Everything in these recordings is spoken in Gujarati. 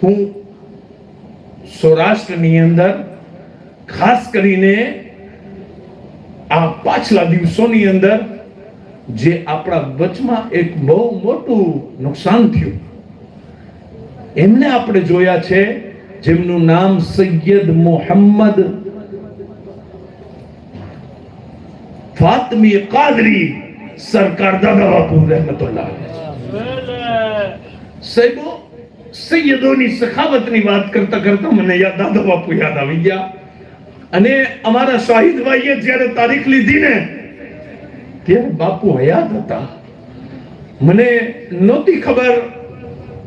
હું સૌરાષ્ટ્રની અંદર ખાસ કરીને આ પાછલા દિવસોની અંદર જે આપણા વચમાં એક બહુ મોટું નુકસાન થયું, એમને આપણે જોયા છે, જેમનું નામ સૈયદ મોહમ્મદ ફાતમી કાદરી સરકાર દાદા બાપુ રહેમતુલ્લાહ સાહેબો, સૈયદોની સખાવતની વાત કરતા કરતા મને દાદા બાપુ યાદ આવી ગયા. અને અમારા શાહિદ ભાઈએ જ્યારે તારીખ લીધી ને ત્યારે બાપુ હયાત હતા. મને નહોતી ખબર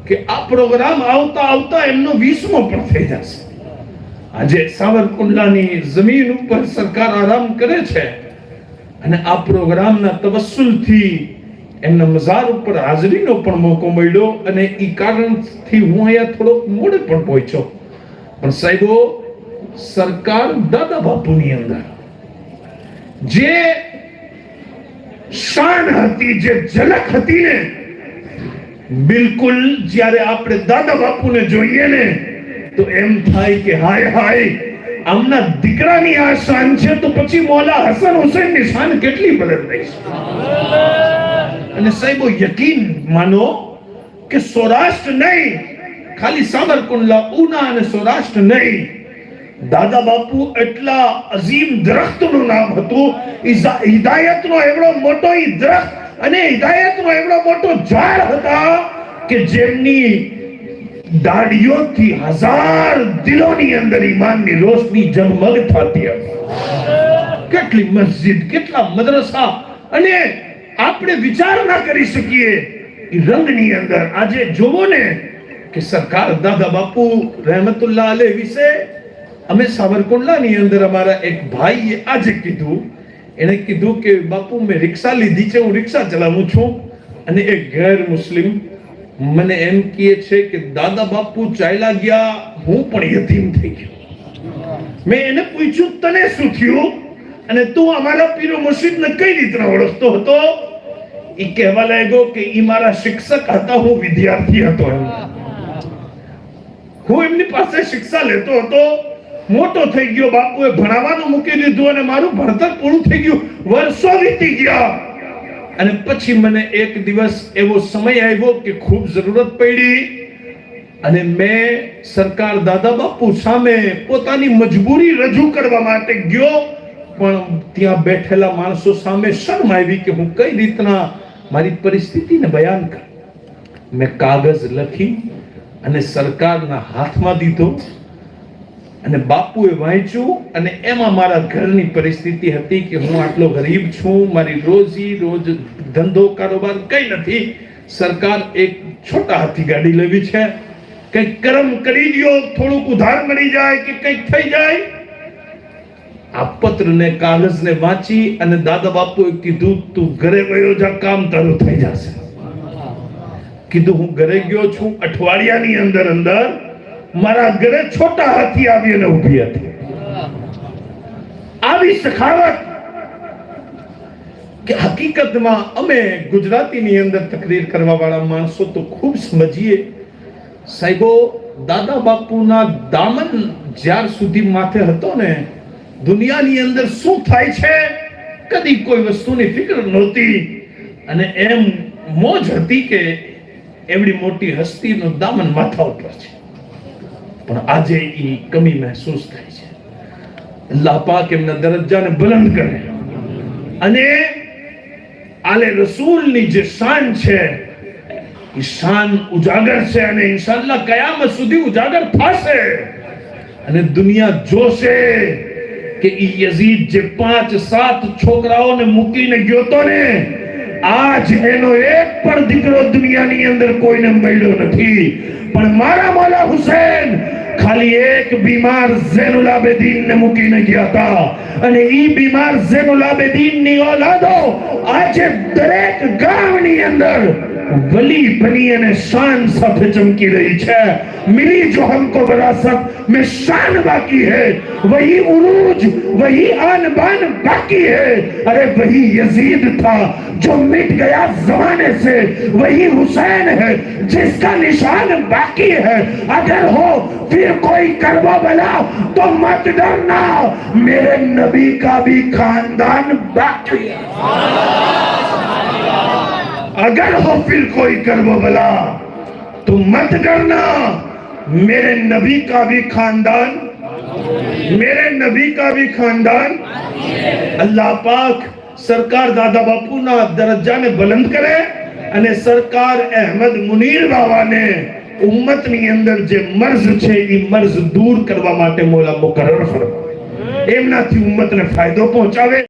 કે આ પ્રોગ્રામ આવતા આવતા એમનો 20મો પણ થઈ જશે. આજે સાવરકુંડલાની જમીન ઉપર સરકાર આરામ કરે છે અને આ પ્રોગ્રામના તવસ્સુલથી એમના મઝાર ઉપર હાજરીનો પણ મોકો મળ્યો અને એ કારણથી હું અહીંયા થોડોક મોડે પણ પહોંચ્યો. પણ સાહેબો, સરકાર દાદા બાપુની અંદર જે શાન હતી, જે ઝલક હતી ને, બિલકુલ જ્યારે આપણે દાદા બાપુને જોઈએ ને તો એમ થાય કે હાય હાય, આમના દીકરાની આ શાન છે તો પછી મૌલા હસન હુસૈનની શાન કેટલી બદલાઈ છે. અને સાહેબો, યકીન માનો કે સૌરાષ્ટ્ર નહીં, ખાલી સાબરકુંડલા, ઉના અને સૌરાષ્ટ્ર નહીં, દાદા બાપુ એટલા અઝીમ દરખ્તનું નામ હતું. હિદાયતનો એવડો મોટો દરખ્ત અને હિદાયતનો એવડો મોટો ઝાડ હતા કે જેમની દાઢીઓથી 1000 દિલોની અંદર ઈમાનની રોશની ઝગમગ થતી હતી. કેટલી મસ્જિદ, કેટલા મદ્રસા, અને આપણે વિચાર ના કરી શકીએ એ રંગની અંદર. આજે જોવો ને કે સરકાર દાદા બાપુ રહેમતુલ્લાહ અલૈહ વિશે અમે સાવરકુંડલાની અંદર અમારા એક ભાઈએ આજે કીધું, એને કીધું કે બાપુ મેં રિક્ષા લીધી છે, હું રિક્ષા ચલાવું છું. અને એક ગેર મુસ્લિમ મને એમ કહે છે કે દાદા બાપુ ચાલ્યા ગયા, હું પણ યતીમ થઈ ગયો. મેં એને પૂછ્યું, તને શું થયું અને તું અમારા પીરો મુર્શિદને કઈ રીતના ઓળખતો હતો? એ કહેવા લાગ્યો કે એ મારા શિક્ષક હતા, હું વિદ્યાર્થી હતો. હું એમની પાસે શિક્ષા લેતો હતો, મોટો થઈ ગયો, બાપુએ ભણાવવાનું મૂકી દીધું અને મારું ભણતર પૂરું થઈ ગયું. વર્ષો વીતી ગયા અને પછી મને એક દિવસ એવો સમય આવ્યો કે ખૂબ જરૂરત પડી અને મેં સરકાર દાદા બાપુ સામે પોતાની મજબૂરી રજૂ કરવા માટે ગયો. પણ ત્યાં બેઠેલા માણસો સામે શરમ આવી કે હું કઈ રીતના મારી પરિસ્થિતિને બયાન કરું. મેં કાગળ લખી અને સરકારના હાથમાં દીધો અને બાપુએ વાંચ્યું. અને એમાં મારા ઘરની પરિસ્થિતિ હતી કે હું આટલો ગરીબ છું, મારી રોજી રોજ ધંધો કારોબાર કઈ નથી. સરકાર એક છોટા હાથી ગાડી લેવી છે, કંઈક કરમ કરી દો, થોડુંક ઉધાર મળી જાય કે કંઈક થઈ જાય. આ પત્રને કાગળને વાંચી અને દાદા બાપુએ કીધું, તું ઘરે ગયો જા, કામ તારું થઈ જશે. કીધું, હું ઘરે ગયો છું. અઠવાડિયાની અંદર મારા ઘરે છોટા હાથી આવી અને ઊભી હતી. આવી સખાવત કે હકીકતમાં અમે ગુજરાતીની અંદર તકરીર કરવા વાળા માણસો તો ખૂબ સમજીએ. સાહેબો, દાદા બાપુના દામન જ્યાર સુધી માથે હતો ને, દુનિયાની અંદર શું થાય છે કદી કોઈ વસ્તુની ફિકર નહોતી. અને એમ મોજ હતી કે એવડી મોટી હસ્તીનું દામન માથા ઉપર છે. પણ આજે એ કમી મહેસૂસ થાય છે. અલ્લાહ પાક એમના દરજ્જાને બુલંદ કરે અને આલે રસૂલની જે શાન છે એ શાન ઉજાગર છે અને ઇન્શાઅલ્લાહ કયામત સુધી ઉજાગર થશે. અને દુનિયા જોશે કે ઈ યઝીદ જે 5-7 છોકરાઓને મૂકીને ગયો તો ને, આજ એનો એક પણ દીકરો દુનિયાની અંદર કોઈને મળ્યો નથી. પણ મારા મૌલા હુસૈન ખાલી એક બીમાર ઝૈનુલ આબેદીન ને મૂકીને ગયા હતા. અને ઈ બીમાર ઝૈનુલ આબેદીન ની ઓલાદો આજે દરેક ગામની અંદર वली बनी અને शान સાથે ચમકી रही है। मिली जो हमको विरासत में शान बाकी है, वही उरूज वही आन बान बाकी है। अरे वही यजीद था जो मिट गया जमाने से, वही हुसैन है जिसका निशान बाकी है। अगर हो फिर कोई करबला तो मत डरना, मेरे नबी का भी खानदान बाकी है। अगर हो फिर कोई करबला तो मत डरना, मेरे नबी का भी खानदान, मेरे नबी का भी खानदान। अल्लाह पाक सरकार दादा बापू ना दरजा ने बुलंद करे અને સરકાર અહેમદ મુનીર બાવાને ઉમ્મતની અંદર જે મર્ઝ છે એ મર્ઝ દૂર કરવા માટે મોલા મુકર્રર ફરમાવે, એમનાથી ઉમ્મતને ફાયદો પહોંચાવે।